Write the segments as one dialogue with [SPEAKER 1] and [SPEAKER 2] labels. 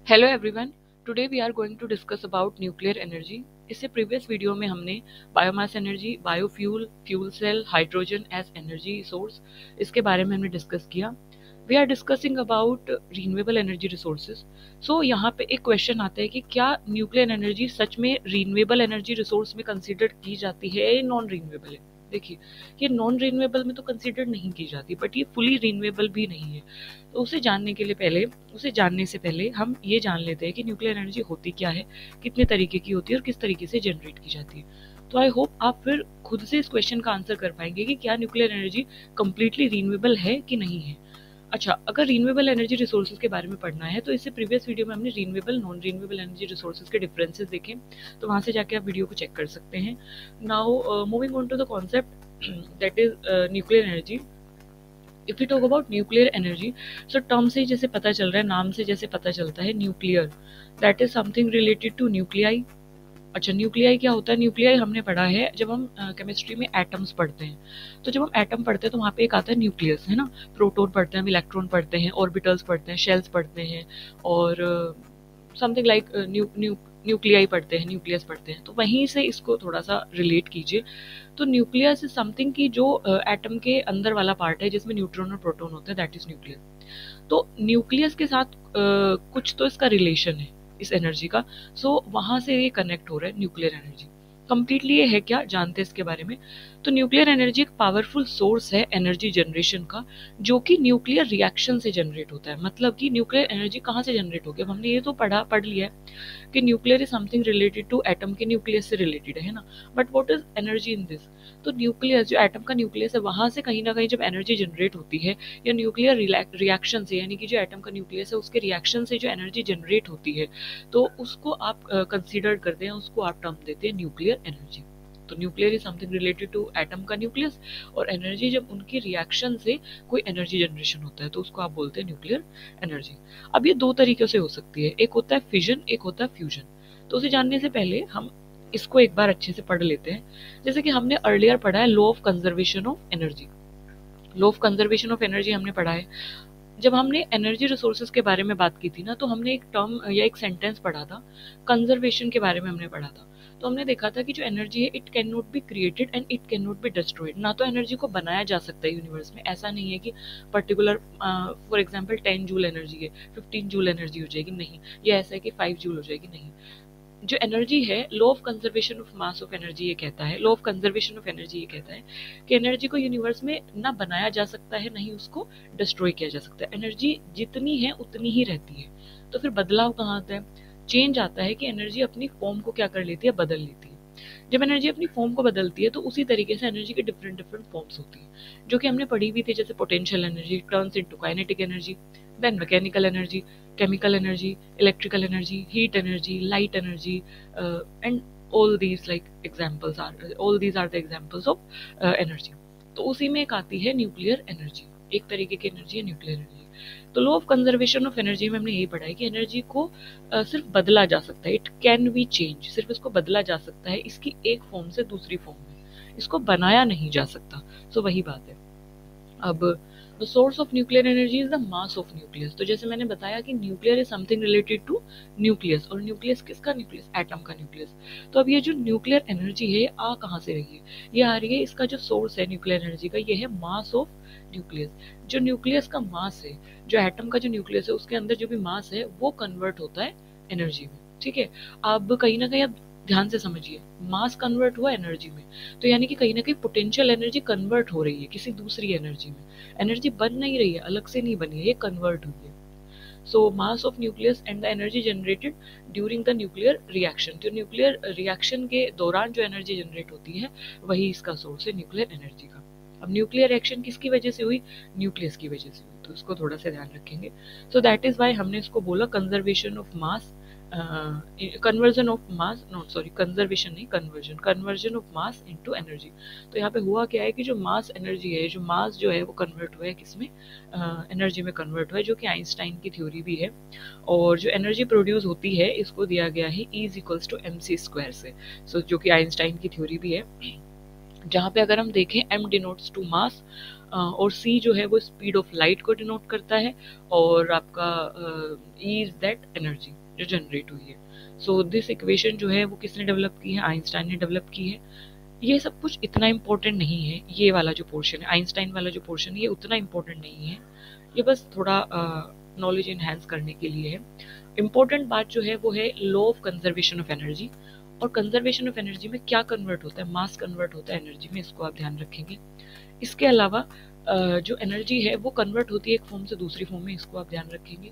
[SPEAKER 1] Hello everyone, today we are going to discuss about nuclear energy. इससे previous video में हमने biomass energy, biofuel, fuel cell, hydrogen as energy source, इसके बारे में हमने discuss किया। We are discussing about renewable energy resources. So यहाँ पे एक क्वेश्चन आता है कि क्या न्यूक्लियर एनर्जी सच में रीन्यूएबल एनर्जी रिसोर्स में कंसिडर की जाती है या नॉन रीन्यूएबल है। देखिए, ये नॉन रीन्यूएबल में तो कंसिडर नहीं की जाती, बट ये फुली रीन्यूएबल भी नहीं है। तो उसे जानने से पहले हम ये जान लेते हैं कि न्यूक्लियर एनर्जी होती क्या है, कितने तरीके की होती है और किस तरीके से जनरेट की जाती है। तो आई होप आप फिर खुद से इस क्वेश्चन का आंसर कर पाएंगे कि क्या न्यूक्लियर एनर्जी कम्प्लीटली रीन्यूएबल है कि नहीं है। अच्छा, अगर रीन्यूएबल एनर्जी रिसोर्सेज के बारे में पढ़ना है तो इससे प्रीवियस वीडियो में हमने renewable non renewable energy resources के डिफरेंसेस देखे, तो वहां से जाके आप वीडियो को चेक कर सकते हैं। Now moving on to the concept that is nuclear energy. If you talk about nuclear energy, so term से जैसे पता चल रहा है, नाम से जैसे पता चलता है, nuclear that is something related two nuclei. अच्छा, न्यूक्लियाई क्या होता है? न्यूक्लियाई हमने पढ़ा है जब हम केमिस्ट्री में एटम्स पढ़ते हैं। तो जब हम एटम पढ़ते हैं तो वहाँ पे एक आता है न्यूक्लियस, है ना। प्रोटॉन पढ़ते हैं हम, इलेक्ट्रॉन पढ़ते हैं, ऑर्बिटल्स पढ़ते हैं, शेल्स पढ़ते हैं, और समथिंग लाइक न्यूक्लियाई पढ़ते हैं, न्यूक्लियस पढ़ते हैं। तो वहीं से इसको थोड़ा सा रिलेट कीजिए। तो न्यूक्लियस इज समथिंग की जो एटम के अंदर वाला पार्ट है जिसमें न्यूट्रॉन और प्रोटॉन होते हैं, दैट इज न्यूक्लियस। तो न्यूक्लियस के साथ कुछ तो इसका रिलेशन है इस एनर्जी का। सो वहां से ये कनेक्ट हो रहा है न्यूक्लियर एनर्जी। कंप्लीटली ये है क्या, जानते हैं इसके बारे में। तो न्यूक्लियर एनर्जी एक पावरफुल सोर्स है एनर्जी जनरेशन का, जो कि न्यूक्लियर रिएक्शन से जनरेट होता है। मतलब कि न्यूक्लियर एनर्जी कहाँ से जनरेट होगी, अब हमने ये तो पढ़ लिया है कि nuclear is something related to atom के न्यूक्लियस से रिलेटेड है ना। But what is energy in this? तो न्यूक्लियस, जो एटम का न्यूक्लियस है, वहां से कहीं ना कहीं जब एनर्जी जनरेट होती है, या न्यूक्लियर रिएक्शन से, यानी कि जो एटम का न्यूक्लियस है उसके रिएक्शन से जो एनर्जी जनरेट होती है, तो उसको आप कंसीडर करते हैं, उसको आप टर्म देते हैं न्यूक्लियर एनर्जी। तो nuclear is something related to atom का न्यूक्लियस, और एनर्जी जब उनकी रिएक्शन से कोई एनर्जी जनरेशन होता है तो उसको आप बोलते हैं न्यूक्लियर एनर्जी। अब ये दो तरीके से हो सकती है, एक होता है फिजन, एक होता है फ्यूजन। तो उसे जानने से पहले हम इसको एक बार अच्छे से पढ़ लेते हैं। जैसे कि हमने अर्लियर पढ़ा है law of conservation of energy. Law of conservation of energy हमने पढ़ा है। जब हमने एनर्जी रिसोर्सेज के बारे में बात की थी ना, तो हमने एक टर्म या एक सेंटेंस पढ़ा था, कंजर्वेशन के बारे में हमने पढ़ा था। तो हमने देखा था कि जो एनर्जी है, it can not be created and it can not be destroyed. ना तो एनर्जी को बनाया जा सकता है यूनिवर्स में, ऐसा नहीं है कि particular for example 10 joule energy है, 15 जूल एनर्जी हो जाएगी, नहीं। या ऐसा है कि 5 जूल हो जाएगी, नहीं। जो एनर्जी है, law of conservation of mass of energy ये कहता है, law of conservation of energy ये कहता है कि एनर्जी को यूनिवर्स में ना बनाया जा सकता है, नहीं उसको डिस्ट्रॉय किया जा सकता है। एनर्जी जितनी है उतनी ही रहती है। तो फिर बदलाव कहाँ आता है? चेंज आता है कि एनर्जी अपनी फॉर्म को क्या कर लेती है, बदल लेती है। जब एनर्जी अपनी फॉर्म को बदलती है तो उसी तरीके से एनर्जी की डिफरेंट डिफरेंट फॉर्म्स होती है, जो कि हमने पढ़ी हुई थी। जैसे potential energy turns into kinetic energy, then mechanical energy, chemical energy, electrical energy, heat energy, light energy, and all these are the examples of energy. तो उसी में एक आती है न्यूक्लियर एनर्जी, एक तरीके की एनर्जी है न्यूक्लियर एनर्जी। तो law of conservation of energy में हमने यही पढ़ा है कि एनर्जी को सिर्फ बदला जा सकता है, इट कैन बी चेंज, सिर्फ इसको बदला जा सकता है इसकी एक फॉर्म से दूसरी फॉर्म में, इसको बनाया नहीं जा सकता। सो वही बात है। अब the source of nuclear energy is the mass of nucleus. तो जैसे मैंने बताया कि nuclear is something related to nucleus, और न्यूक्लियस किसका न्यूक्लियस? एटम का न्यूक्लियस। तो अब ये जो न्यूक्लियर एनर्जी है, आ कहाँ से रही है? ये आ रही है, इसका जो सोर्स है न्यूक्लियर एनर्जी का, ये है मास ऑफ न्यूक्लियस। जो न्यूक्लियस का मास है, जो एटम का जो न्यूक्लियस है उसके अंदर जो भी मास है वो कन्वर्ट होता है एनर्जी में, ठीक है। अब कहीं ना कहीं आप ध्यान से समझिए, मास कन्वर्ट हुआ एनर्जी में, तो यानी कि कहीं ना कहीं पोटेंशियल एनर्जी कन्वर्ट हो रही है किसी दूसरी एनर्जी में। एनर्जी बन नहीं रही है, अलग से नहीं बनी है, ये कन्वर्ट हुई है। So mass of nucleus and the energy generated during the nuclear reaction. तो न्यूक्लियर रिएक्शन के दौरान जो एनर्जी जनरेट होती है वही इसका सोर्स है न्यूक्लियर एनर्जी का। अब न्यूक्लियर रिएक्शन किसकी वजह से हुई? न्यूक्लियस की वजह से हुई, तो इसको थोड़ा सा ध्यान रखेंगे। सो दैट इज वाई हमने इसको बोला conservation of mass, conversion of mass, not sorry conservation नहीं, conversion of mass into energy. तो यहाँ पे हुआ क्या है कि जो मास एनर्जी है, जो मास जो है वो कन्वर्ट हुआ है किसमें? एनर्जी में कन्वर्ट हुआ है, जो कि आइंस्टाइन की थ्योरी भी है। और जो एनर्जी प्रोड्यूस होती है इसको दिया गया है E is equals to MC square से। जो कि आइंस्टाइन की थ्योरी भी है, जहाँ पे अगर हम देखें M डिनोट्स टू मास, और C जो है वो स्पीड ऑफ लाइट को डिनोट करता है, और आपका E इज दैट एनर्जी जो जनरेट हुई है। सो दिस इक्वेशन जो है वो किसने डेवलप की है? आइंस्टाइन ने डेवलप की है। ये सब कुछ इतना इम्पोर्टेंट नहीं है, ये वाला जो पोर्शन है, आइंस्टाइन वाला जो पोर्शन है, ये उतना इम्पोर्टेंट नहीं है, ये बस थोड़ा नॉलेज इन्हेंस करने के लिए है। इम्पोर्टेंट बात जो है वो है law of conservation of energy. और कंजर्वेशन ऑफ एनर्जी में क्या कन्वर्ट होता है? मास कन्वर्ट होता है एनर्जी में, इसको आप ध्यान रखेंगे। इसके अलावा जो एनर्जी है वो कन्वर्ट होती है एक फॉर्म से दूसरी फॉर्म में, इसको आप ध्यान रखेंगे।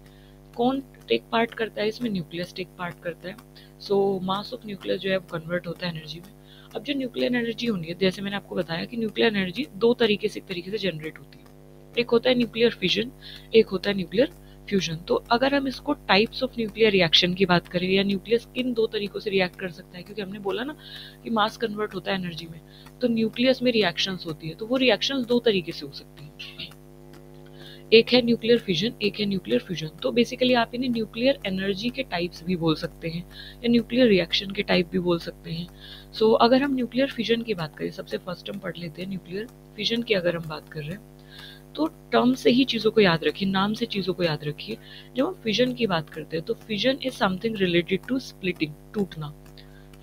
[SPEAKER 1] कौन टेक पार्ट करता है इसमें? न्यूक्लियस टेक पार्ट करता है। सो मास ऑफ न्यूक्लियस जो है वो कन्वर्ट होता है एनर्जी में। अब जो न्यूक्लियर एनर्जी होनी है, जैसे मैंने आपको बताया कि न्यूक्लियर एनर्जी दो तरीके से, एक तरीके से जनरेट होती है। एक होता है न्यूक्लियर फिजन, एक होता है न्यूक्लियर फ्यूजन। तो अगर हम इसको टाइप्स ऑफ न्यूक्लियर रिएक्शन की बात करें, या न्यूक्लियस किन दो तरीकों से रिएक्ट कर सकता है, क्योंकि हमने बोला ना कि मास कन्वर्ट होता है एनर्जी में, तो न्यूक्लियस में रिएक्शंस होती है, तो वो रिएक्शंस दो तरीके से हो सकती है। एक है न्यूक्लियर फिजन, एक है न्यूक्लियर फ्यूजन। तो बेसिकली आप इन्हें न्यूक्लियर एनर्जी के टाइप्स भी बोल सकते हैं, या न्यूक्लियर रिएक्शन के टाइप भी बोल सकते हैं। सो अगर हम न्यूक्लियर फिजन की बात करें, सबसे फर्स्ट हम पढ़ लेते हैं न्यूक्लियर फिजन की। अगर हम बात कर रहे हैं तो टर्म से ही चीज़ों को याद रखिए, नाम से चीज़ों को याद रखिए। जब हम फिजन की बात करते हैं तो fission is something related to splitting, टूटना।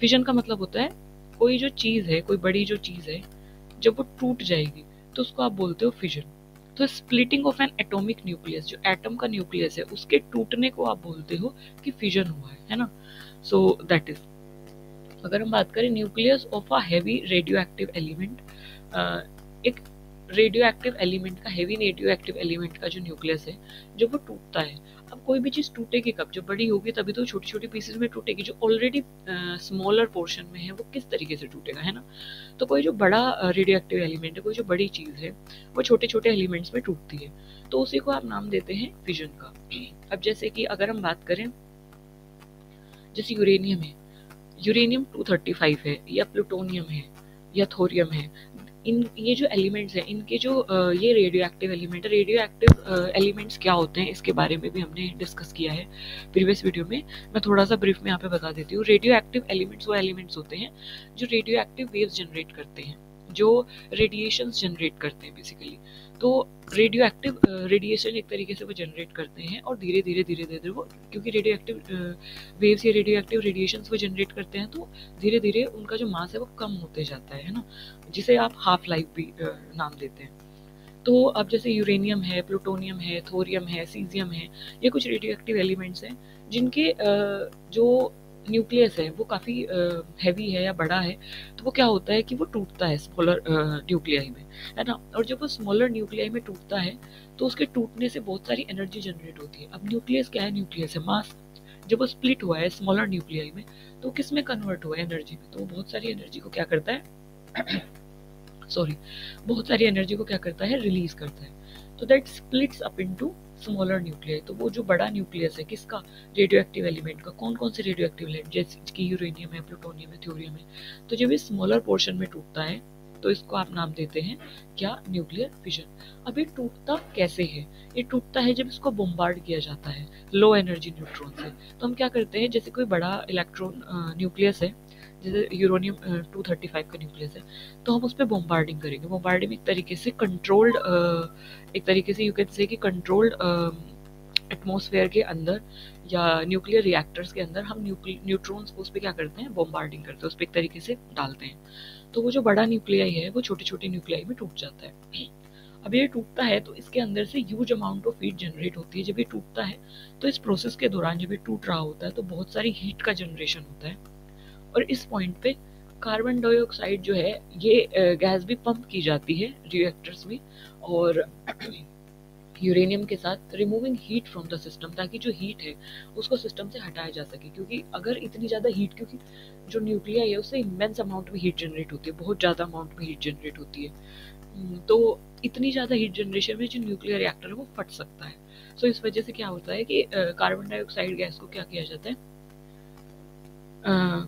[SPEAKER 1] फिजन का मतलब होता है कोई जो चीज़ है, कोई बड़ी जो चीज़ है, जब वो टूट जाएगी तो उसको आप बोलते हो फिजन। तो splitting of N atomic nucleus, जो एटम का न्यूक्लियस है उसके टूटने को आप बोलते हो कि फिजन हुआ है ना। So that is. अगर हम बात करें nucleus of a heavy radio active element, एक रेडियो एक्टिव एलिमेंट का, हैवी रेडियो एक्टिव एलिमेंट का जो न्यूक्लियस है, जब वो टूटता है, अब कोई भी चीज़ टूटेगी कब? जब बड़ी होगी तभी तो छोटी छोटी पीसेस में टूटेगी। जो ऑलरेडी स्मॉलर पोर्शन में है वो किस तरीके से टूटेगा, है ना। तो कोई जो बड़ा रेडियो एक्टिव एलिमेंट है, कोई जो बड़ी चीज़ है, वो छोटे छोटे एलिमेंट्स में टूटती है, तो उसी को आप नाम देते हैं फिजन का। अब जैसे कि अगर हम बात करें, जैसे यूरेनियम है, यूरेनियम 235 है, या प्लूटोनियम है, या थोरियम है, इन ये जो एलिमेंट्स हैं, इनके जो ये रेडियो एक्टिव एलिमेंट है, रेडियो एक्टिव एलिमेंट्स क्या होते हैं इसके बारे में भी हमने डिस्कस किया है प्रीवियस वीडियो में। मैं थोड़ा सा ब्रीफ में यहाँ पे बता देती हूँ। रेडियो एक्टिव एलिमेंट्स वो एलिमेंट्स होते हैं जो रेडियो एक्टिव वेव्स जनरेट करते हैं, जो रेडिएशंस जनरेट करते हैं बेसिकली। तो रेडियो एक्टिव रेडिएशन एक तरीके से वो जनरेट करते हैं, और धीरे धीरे धीरे धीरे वो, क्योंकि रेडियो एक्टिव वेव्स या रेडियो एक्टिव रेडिएशंस वो जनरेट करते हैं, तो धीरे धीरे उनका जो मास है वो कम होते जाता है ना, जिसे आप हाफ लाइफ भी नाम देते हैं। तो अब जैसे यूरेनियम है, प्लूटोनियम है, थोरियम है, सीजियम है, ये कुछ रेडियो एक्टिव एलिमेंट्स हैं जिनके जो न्यूक्लियस है वो काफ़ी हैवी है या बड़ा है। तो वो क्या होता है कि वो टूटता है स्मॉलर न्यूक्लियाई में, है ना। और जब वो स्मॉलर न्यूक्लियाई में टूटता है तो उसके टूटने से बहुत सारी एनर्जी जनरेट होती है। अब न्यूक्लियस क्या है? न्यूक्लियस है मास। जब वो स्प्लिट हुआ है स्मॉलर न्यूक्लियाई में, तो किस में कन्वर्ट हुआ है? एनर्जी में। तो वो बहुत सारी एनर्जी को क्या करता है सॉरी बहुत सारी एनर्जी को क्या करता है? रिलीज करता है। तो that splits up into smaller nuclei. तो वो जो बड़ा न्यूक्लियस है किसका? रेडियो एक्टिव एलिमेंट का। कौन कौन से रेडियो एक्टिव एलिमेंट? जैसे कि यूरेनियम है, प्लूटोनियम है, थोरियम है। तो जब ये स्मॉलर पोर्शन में टूटता है तो इसको आप नाम देते हैं क्या? Nuclear fission. अब ये टूटता कैसे है? ये टूटता है जब इसको बोम्बार्ड किया जाता है लो एनर्जी न्यूट्रॉन से। तो हम क्या करते हैं, जैसे कोई बड़ा इलेक्ट्रॉन न्यूक्लियस है, जैसे यूरेनियम 235 का न्यूक्लियस है, तो हम उस पर बोम्बार्डिंग करेंगे। बोम्बार्डिंग एक तरीके से कंट्रोल्ड, एक तरीके से यू कैन से कि कंट्रोल्ड एटमॉस्फेयर के अंदर या न्यूक्लियर रिएक्टर्स के अंदर हम न्यूट्रॉन्स को उस पर क्या करते हैं? बोम्बार्डिंग करते हैं, उस पर एक तरीके से डालते हैं। तो वो जो बड़ा न्यूक्लियाई है वो छोटे छोटे न्यूक्लियाई में टूट जाता है। अब ये टूटता है तो इसके अंदर से huge amount of heat generate होती है। जब ये टूटता है तो इस प्रोसेस के दौरान जब ये टूट रहा होता है तो बहुत सारी हीट का जनरेशन होता है, और इस पॉइंट पे कार्बन डाइऑक्साइड जो है ये गैस भी पंप की जाती है रिएक्टर्स में, और यूरेनियम के साथ removing heat from the system, ताकि जो हीट है उसको सिस्टम से हटाया जा सके। क्योंकि अगर इतनी ज़्यादा हीट, क्योंकि जो न्यूक्लिया है उससे इमेंस अमाउंट में हीट जनरेट होती है, बहुत ज़्यादा अमाउंट में हीट जनरेट होती है। तो इतनी ज़्यादा हीट जनरेशन में जो न्यूक्लियर रिएक्टर है वो फट सकता है। सो इस वजह से क्या होता है कि कार्बन डाइऑक्साइड गैस को क्या किया जाता है?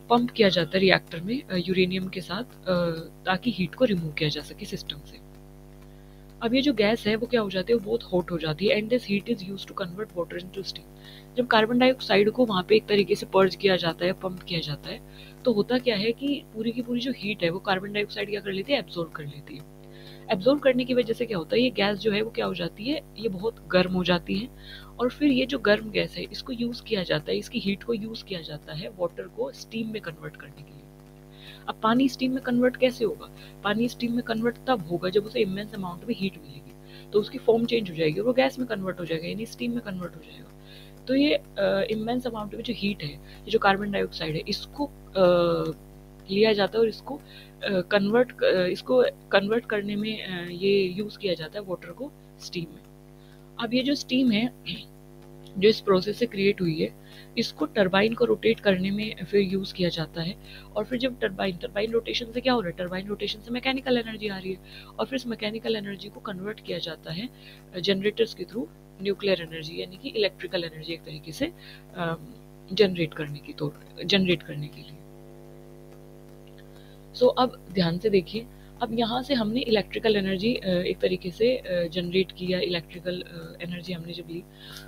[SPEAKER 1] पंप किया जाता है रिएक्टर में यूरेनियम के साथ, ताकि हीट को रिमूव किया जा सके सिस्टम से। अब ये जो गैस है वो क्या हो जाती है? वो बहुत हॉट हो जाती है, and this heat is used to convert water into steam. जब कार्बन डाइऑक्साइड को वहाँ पे एक तरीके से पर्ज किया जाता है, पंप किया जाता है, तो होता क्या है कि पूरी की पूरी जो हीट है वो कार्बन डाइऑक्साइड क्या कर लेती है? एब्जॉर्ब कर लेती है। एब्जॉर्ब करने की वजह से क्या होता है, ये गैस जो है वो क्या हो जाती है, ये बहुत गर्म हो जाती है, और फिर ये जो गर्म गैस है इसको यूज़ किया जाता है, इसकी हीट को यूज़ किया जाता है वाटर को स्टीम में कन्वर्ट करने के लिए। अब पानी स्टीम में कन्वर्ट कैसे होगा, पानी स्टीम में कन्वर्ट तब होगा जब उसे इमेंस अमाउंट में हीट मिलेगी, तो उसकी फॉर्म चेंज हो जाएगी और वो गैस में कन्वर्ट हो जाएगा, यानी स्टीम में कन्वर्ट हो जाएगा। तो ये इमेंस अमाउंट में जो हीट है, ये जो कार्बन डाइऑक्साइड है, इसको लिया जाता है और इसको कन्वर्ट करने में ये यूज़ किया जाता है वाटर को स्टीम में। अब ये जो स्टीम है जो इस प्रोसेस से क्रिएट हुई है, इसको टरबाइन को रोटेट करने में फिर यूज़ किया जाता है, और फिर जब टरबाइन रोटेशन से क्या हो रहा है, टरबाइन रोटेशन से मैकेनिकल एनर्जी आ रही है, और फिर इस मैकेनिकल एनर्जी को कन्वर्ट किया जाता है जनरेटर्स के थ्रू न्यूक्लियर एनर्जी, यानी कि इलेक्ट्रिकल एनर्जी एक तरीके से जनरेट करने के लिए। सो अब ध्यान से देखिए, अब यहाँ से हमने इलेक्ट्रिकल एनर्जी एक तरीके से जनरेट किया, इलेक्ट्रिकल एनर्जी हमने जब ली,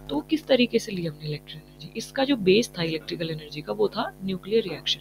[SPEAKER 1] तो किस तरीके से ली हमने इलेक्ट्रिकल एनर्जी, इसका जो बेस था इलेक्ट्रिकल एनर्जी का वो था न्यूक्लियर रिएक्शन,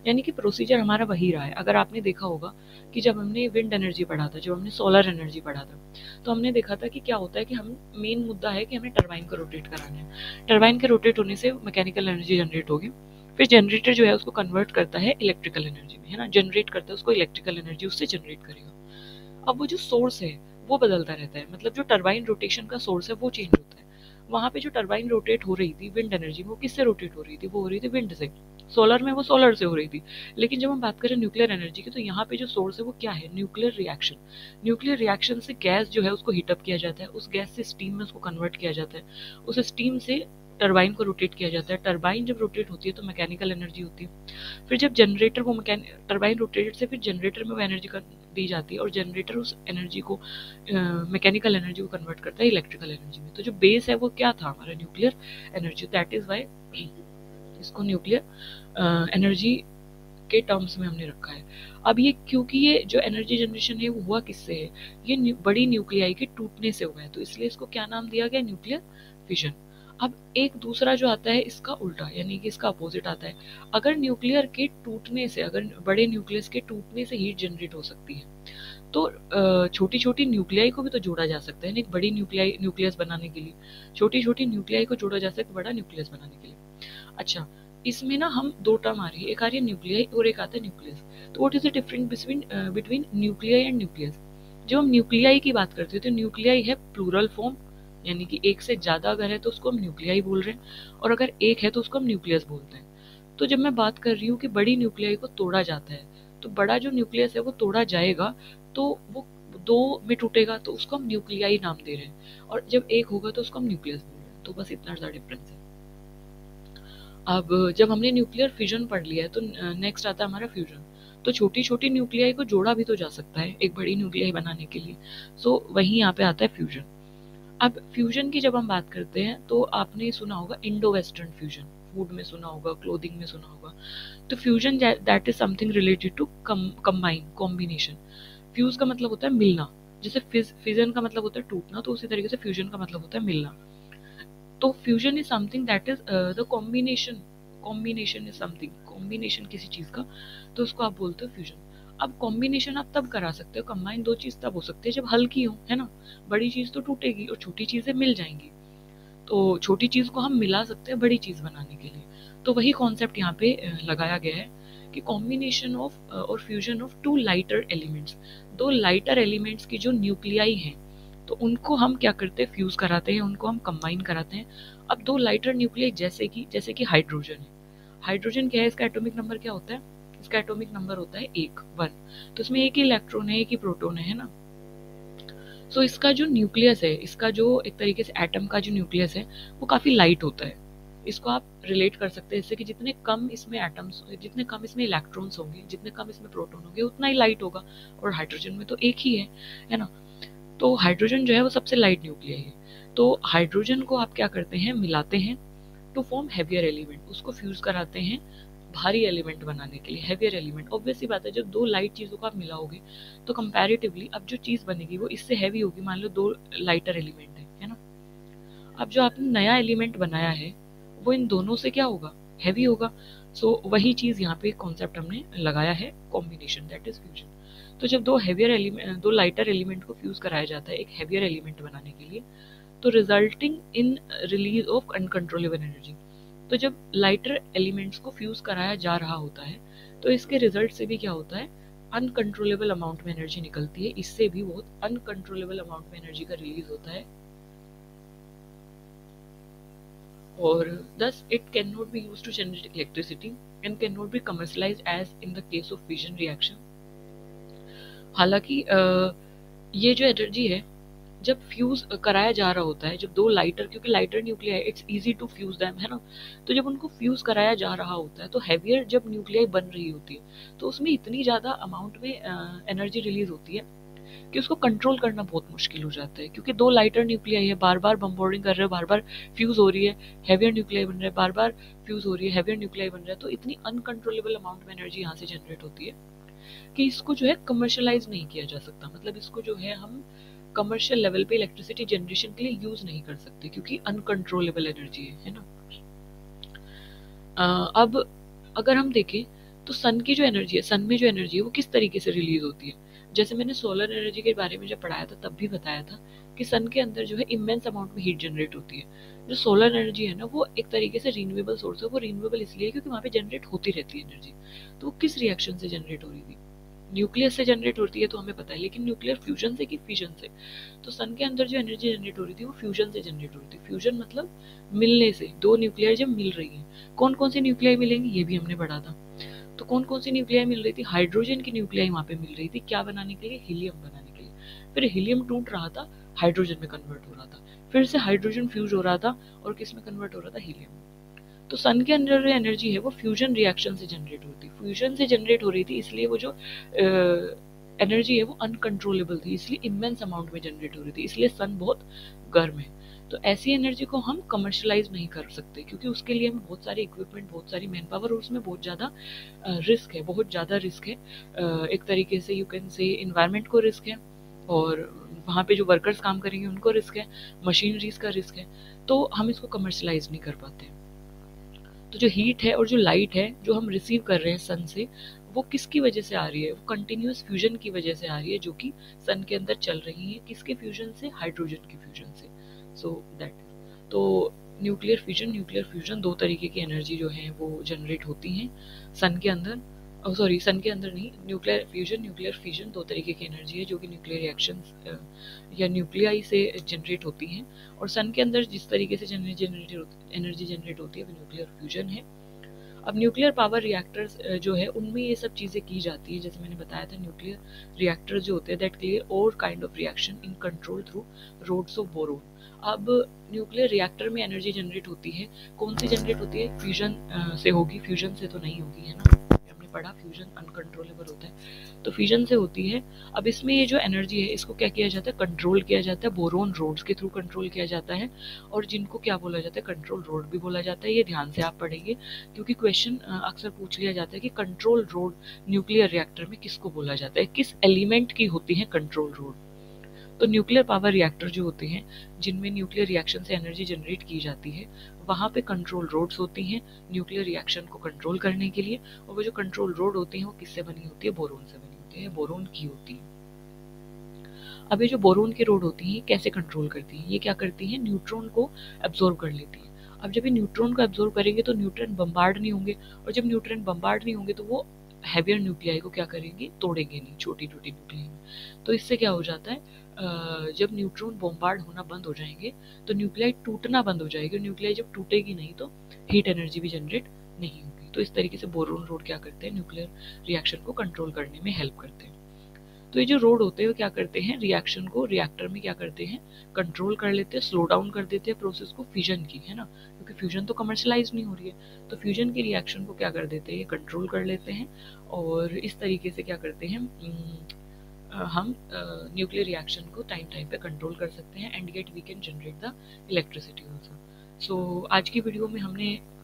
[SPEAKER 1] यानी कि प्रोसीजर हमारा वही रहा है। अगर आपने देखा होगा कि जब हमने विंड एनर्जी पढ़ा था, जब हमने सोलर एनर्जी पढ़ा था, तो हमने देखा था कि क्या होता है कि हम मेन मुद्दा है कि हमें टरबाइन को रोटेट कराना है, टरबाइन के रोटेट होने से मैकेनिकल एनर्जी जनरेट होगी, फिर जनरेटर जो है उसको कन्वर्ट करता है इलेक्ट्रिकल एनर्जी में, है ना, जनरेट करता है उसको इलेक्ट्रिकल एनर्जी, उससे जनरेट करेगा। अब वो जो सोर्स है वो बदलता रहता है, मतलब जो टरबाइन रोटेशन का सोर्स है वो चेंज होता है। वहाँ पे जो टरबाइन रोटेट हो रही थी विंड एनर्जी, वो किससे रोटेट हो रही थी, वो हो रही थी विंड से, सोलर में वो सोलर से हो रही थी। लेकिन जब हम बात करें न्यूक्लियर एनर्जी की, तो यहाँ पे जो सोर्स है वो क्या है, न्यूक्लियर रिएक्शन। न्यूक्लियर रिएक्शन से गैस जो है उसको हीटअप किया जाता है, उस गैस से स्टीम में उसको कन्वर्ट किया जाता है, उस स्टीम से टरबाइन को रोटेट किया जाता है। टरबाइन जब रोटेट होती है तो मैकेनिकल एनर्जी होती है, फिर जब जनरेटर वो टरबाइन रोटेटेड से फिर जनरेटर में वो एनर्जी दी जाती है, और जनरेटर उस एनर्जी को मैकेनिकल एनर्जी को कन्वर्ट करता है इलेक्ट्रिकल एनर्जी में। तो जो बेस है वो क्या था हमारा, nuclear energy, that is why इसको न्यूक्लियर एनर्जी के टर्म्स में हमने रखा है। अब ये क्योंकि ये जो एनर्जी जनरेशन है वो हुआ किससे है, ये बड़ी न्यूक्लियाई के टूटने से हुआ है, तो इसलिए इसको क्या नाम दिया गया, न्यूक्लियर फिजन। अब एक दूसरा जो आता है इसका उल्टा, यानी कि इसका अपोजिट आता है। अगर न्यूक्लियर के टूटने से, अगर बड़े न्यूक्लियस के टूटने से हीट जनरेट हो सकती है, तो छोटी छोटी न्यूक्लियाई को भी तो जोड़ा जा सकता है, एक बड़ी न्यूक्लियस बनाने के लिए छोटी छोटी न्यूक्लियाई को जोड़ा जा सकता है बड़ा न्यूक्लियस बनाने के लिए। अच्छा, इसमें ना हम दो टर्म आ रही है, एक आ रही है न्यूक्लियाई और एक आता है न्यूक्लियस। तो what is the difference between nuclei and nucleus. जब हम न्यूक्लियाई की बात करते हैं तो न्यूक्लियाई है प्लूरल फॉर्म, यानी कि एक से ज्यादा अगर है तो उसको हम न्यूक्लियाई बोल रहे हैं, और अगर एक है तो उसको हम न्यूक्लियस बोलते हैं। तो जब मैं बात कर रही हूँ कि बड़ी न्यूक्लियाई को तोड़ा जाता है, तो बड़ा जो न्यूक्लियस है वो तोड़ा जाएगा तो वो दो में टूटेगा, तो उसको हम न्यूक्लियाई नाम दे रहे हैं, और जब एक होगा तो उसको हम न्यूक्लियस बोल रहे हैं। तो बस इतना सा डिफरेंस है। अब जब हमने न्यूक्लियर फिजन पढ़ लिया है तो नेक्स्ट आता है हमारा फ्यूजन। तो छोटी छोटी न्यूक्लियाई को जोड़ा भी तो जा सकता है एक बड़ी न्यूक्लियाई बनाने के लिए, सो वही यहाँ पे आता है फ्यूजन। अब फ्यूजन की जब हम बात करते हैं तो आपने सुना होगा इंडो वेस्टर्न फ्यूजन, फूड में सुना होगा, क्लोथिंग में सुना होगा। तो fusion that is something related to combine, combination. Fuse का मतलब होता है मिलना, जैसे फिजन का मतलब होता है टूटना, तो उसी तरीके से फ्यूजन का मतलब होता है मिलना। तो fusion is something that is the combination, combination is something, combination किसी चीज का, तो उसको आप बोलते हो फ्यूजन। अब कॉम्बिनेशन आप तब करा सकते हो, कंबाइन दो चीज तब हो सकती है जब हल्की हो, है ना, बड़ी चीज तो टूटेगी और छोटी चीजें मिल जाएंगी, तो छोटी चीज को हम मिला सकते हैं बड़ी चीज बनाने के लिए। तो वही कॉन्सेप्ट यहाँ पे लगाया गया है कि कॉम्बिनेशन ऑफ और fusion of two lighter elements, दो लाइटर एलिमेंट्स की जो न्यूक्लियाई हैं तो उनको हम क्या करते हैं, फ्यूज कराते हैं, उनको हम कंबाइन कराते हैं। अब दो लाइटर न्यूक्लियाई जैसे कि हाइड्रोजन है, हाइड्रोजन क्या है, इसका एटॉमिक नंबर क्या होता है, इसका एटॉमिक नंबर होता है 1, तो इसमें एक ही इलेक्ट्रॉन है, एक ही प्रोटॉन है ना। सो इसका जो न्यूक्लियस है, इसका जो एक तरीके से एटम का जो न्यूक्लियस है वो काफी लाइट होता है। इसको आप रिलेट कर सकते हैं इससे कि जितने कम इसमें एटम्स, जितने कम इसमें इलेक्ट्रॉन्स होंगे, जितने कम इसमें प्रोटॉन होंगे, उतना ही लाइट होगा, और हाइड्रोजन में तो एक ही है ना। तो हाइड्रोजन जो है वो सबसे लाइट न्यूक्लियाई है। तो हाइड्रोजन को आप क्या करते हैं, मिलाते हैं टू फॉर्म हैवियर एलिमेंट, उसको फ्यूज कराते हैं भारी एलिमेंट बनाने के लिए, हैवियर एलिमेंट। ऑब्वियस सी बात है, जब दो लाइट चीजों को आप मिलाओगे तो कंपैरेटिवली अब जो चीज बनेगी वो इससे हैवी होगी, मान लो दो लाइटर एलिमेंट है ना। अब जो आपने नया एलिमेंट बनाया है वो इन दोनों से क्या होगा, हैवी होगा। सो वही चीज़ यहाँ पे कॉन्सेप्ट हमने लगाया है, कॉम्बिनेशन, दैट इज फ्यूजन। तो जब दो लाइटर एलिमेंट को फ्यूज कराया जाता है एक हैवियर एलिमेंट बनाने के लिए, तो resulting in release of uncontrollable energy. तो जब लाइटर एलिमेंट्स को फ्यूज कराया जा रहा होता है तो इसके रिजल्ट से भी क्या होता है, अनकंट्रोलेबल अमाउंट में एनर्जी निकलती है, इससे भी बहुत अनकंट्रोलेबल अमाउंट में एनर्जी का रिलीज होता है, और thus it cannot be used to generate electricity and cannot be commercialized as in the case of fission reaction। हालांकि ये जो एनर्जी है जब फ्यूज कराया जा रहा होता है, जब दो लाइटर, क्योंकि lighter nuclei it's easy to fuse them, है ना, तो जब उनको फ्यूज कराया जा रहा होता है तो हैवियर जब न्यूक्लियाई बन रही होती है तो उसमें इतनी ज़्यादा अमाउंट में एनर्जी रिलीज होती है कि उसको कंट्रोल करना बहुत मुश्किल हो जाता है, क्योंकि दो लाइटर न्यूक्लियाई है, बार बार बम्बोर्डिंग कर रहे हैं, बार बार फ्यूज हो रही है, हैवियर न्यूक्लियाई बन रहा है, बार बार फ्यूज हो रही है, हैवियर न्यूक्लियाई बन रहा है, तो इतनी अनकंट्रोलेबल अमाउंट में एनर्जी यहाँ से जनरेट होती है कि इसको जो है कमर्शलाइज नहीं किया जा सकता। मतलब इसको जो है हम कमर्शियल लेवल पे इलेक्ट्रिसिटी जनरेशन के लिए यूज नहीं कर सकते, क्योंकि अनकंट्रोलेबल एनर्जी है ना। अब अगर हम देखें तो सन की जो एनर्जी है, सन में जो एनर्जी है वो किस तरीके से रिलीज होती है। जैसे मैंने सोलर एनर्जी के बारे में जब पढ़ाया था तब भी बताया था कि सन के अंदर जो है इमेंस अमाउंट में हीट जनरेट होती है। जो सोलर एनर्जी है ना वो एक तरीके से रीन्यूएबल सोर्स है, वो रीन्यूएबल इसलिए क्योंकि वहाँ पे जनरेट होती रहती है एनर्जी। तो वो किस रिएक्शन से जनरेट हो रही थी, न्यूक्लियस से जनरेट होती है तो हमें पता है, लेकिन न्यूक्लियर फ्यूजन से कि फिजन से। तो सन के अंदर जो एनर्जी जनरेट हो रही थी वो फ्यूजन से जनरेट हो रही थी। फ्यूजन मतलब मिलने से, दो न्यूक्लियर जब मिल रही हैं। कौन कौन सी न्यूक्लियाई मिलेंगी ये भी हमने पढ़ा था। तो कौन कौन सी न्यूक्लियाई मिल रही थी, हाइड्रोजन की न्यूक्लियाई वहाँ पे मिल रही थी, क्या बनाने के लिए, हीलियम बनाने के लिए। फिर हीलियम टूट रहा था, हाइड्रोजन में कन्वर्ट हो रहा था, फिर से हाइड्रोजन फ्यूज हो रहा था और किस में कन्वर्ट हो रहा था, हीलियम। तो सन के अंदर जो एनर्जी है वो फ्यूजन रिएक्शन से जनरेट होती है, फ्यूजन से जनरेट हो रही थी, इसलिए वो जो एनर्जी है वो अनकंट्रोलेबल थी, इसलिए इमेंस अमाउंट में जनरेट हो रही थी, इसलिए सन बहुत गर्म है। तो ऐसी एनर्जी को हम कमर्शलाइज नहीं कर सकते, क्योंकि उसके लिए हमें बहुत सारे इक्विपमेंट, बहुत सारी मैन पावर और उसमें बहुत ज़्यादा रिस्क है, बहुत ज़्यादा रिस्क है। एक तरीके से यू कैन से इन्वायरमेंट को रिस्क है, और वहाँ पे जो वर्कर्स काम करेंगे उनको रिस्क है, मशीनरीज का रिस्क है, तो हम इसको कमर्शलाइज नहीं कर पाते। तो जो हीट है और जो लाइट है जो हम रिसीव कर रहे हैं सन से, वो किसकी वजह से आ रही है, वो कंटिन्यूस फ्यूजन की वजह से आ रही है, जो कि सन के अंदर चल रही है। किसके फ्यूजन से, हाइड्रोजन के फ्यूजन से। सो दैट, तो न्यूक्लियर फ्यूजन दो तरीके की एनर्जी जो है वो जनरेट होती हैं सन के अंदर। सॉरी, सन के अंदर नहीं, न्यूक्लियर फ्यूजन दो तरीके की एनर्जी है जो कि न्यूक्लियर रिएक्शन या न्यूक्लियाई से जनरेट होती हैं। और सन के अंदर जिस तरीके से एनर्जी जनरेट होती है वो न्यूक्लियर फ्यूजन है। अब न्यूक्लियर पावर रिएक्टर्स जो है उनमें ये सब चीज़ें की जाती है, जैसे मैंने बताया था न्यूक्लियर रिएक्टर्स जो होते हैं दैट क्लियर और kind of reaction in control through rods of boron. अब न्यूक्लियर रिएक्टर में एनर्जी जनरेट होती है, कौन सी जनरेट होती है, फ्यूजन से होगी, फ्यूजन से तो नहीं होगी, है ना, हमने पढ़ा फ्यूजन अनकंट्रोलेबल होता है, तो फ्यूजन से होती है। अब इसमें ये जो एनर्जी है इसको क्या किया जाता है, कंट्रोल किया जाता है, बोरोन रोड्स के थ्रू कंट्रोल किया जाता है, और जिनको क्या बोला जाता है, कंट्रोल रोड भी बोला जाता है। ये ध्यान से आप पढ़ेंगे क्योंकि क्वेश्चन अक्सर पूछ लिया जाता है कि कंट्रोल रोड न्यूक्लियर रिएक्टर में किसको बोला जाता है, किस एलिमेंट की होती है कंट्रोल रोड। तो न्यूक्लियर पावर रिएक्टर जो होते हैं जिनमें न्यूक्लियर रिएक्शन से एनर्जी जनरेट की जाती है, वहाँ पे कंट्रोल रोड्स होती हैं न्यूक्लियर रिएक्शन को कंट्रोल करने के लिए। और वो जो कंट्रोल रोड होती हैं वो किससे बनी होती है, बोरोन से बनी होती है, बोरोन की होती है। अब ये जो बोरोन की रोड होती है कैसे कंट्रोल करती है, ये क्या करती है, न्यूट्रॉन को एब्जॉर्ब कर लेती है। अब जब ये न्यूट्रॉन को एब्जॉर्ब करेंगे तो न्यूट्रॉन बम्बार्ड नहीं होंगे, और जब न्यूट्रॉन बम्बार्ड नहीं होंगे तो वो हैवियर न्यूक्लियाई को क्या करेंगे, तोड़ेंगे नहीं, छोटी छोटी न्यूक्लियाई। तो इससे क्या हो जाता है, जब न्यूट्रॉन बॉम्बार्ड होना बंद हो जाएंगे तो न्यूक्लियाई टूटना बंद हो जाएगी, न्यूक्लियाई जब टूटेगी नहीं तो हीट एनर्जी भी जनरेट नहीं होगी। तो इस तरीके से बोरोन रोड क्या करते हैं, न्यूक्लियर रिएक्शन को कंट्रोल करने में हेल्प करते हैं। तो ये जो रोड होते हैं वो क्या करते हैं, रिएक्शन को रिएक्टर में क्या करते हैं, कंट्रोल कर लेते हैं, स्लो डाउन कर देते हैं प्रोसेस को, फ्यूजन की, है ना, क्योंकि फ्यूजन तो कमर्शलाइज नहीं हो रही है, तो फ्यूजन की रिएक्शन को क्या कर देते हैं, कंट्रोल कर लेते हैं। और इस तरीके से क्या करते हैं, हम न्यूक्लियर रिएक्शन को टाइम टाइम पे कंट्रोल कर सकते हैं, and get we can generate the electricity also. So आज की वीडियो में हम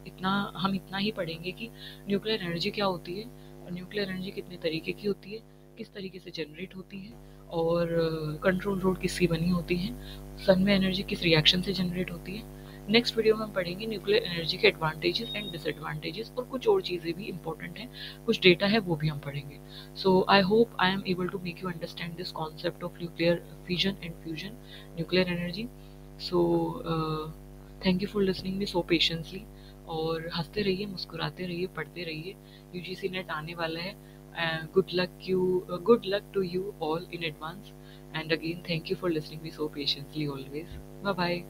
[SPEAKER 1] इतना ही पढ़ेंगे कि न्यूक्लियर एनर्जी क्या होती है, और न्यूक्लियर एनर्जी कितने तरीके की होती है, किस तरीके से जनरेट होती है, और कंट्रोल रोड किसकी बनी होती है, सन में एनर्जी किस रिएक्शन से जनरेट होती है, नेक्स्ट वीडियो में हम पढ़ेंगे न्यूक्लियर एनर्जी के एडवांटेजेस एंड डिसएडवांटेजेस, और कुछ और चीज़ें भी इंपॉर्टेंट हैं, कुछ डेटा है वो भी हम पढ़ेंगे. So I hope I am able to make you understand this concept of nuclear fission and fusion, nuclear energy. So thank you for listening me so patiently. और हंसते रहिए, मुस्कुराते रहिए, पढ़ते रहिए. यूजीसी नेट आने वाला है. Good luck to you all in advance. And again, thank you for listening me so patiently always. Bye bye.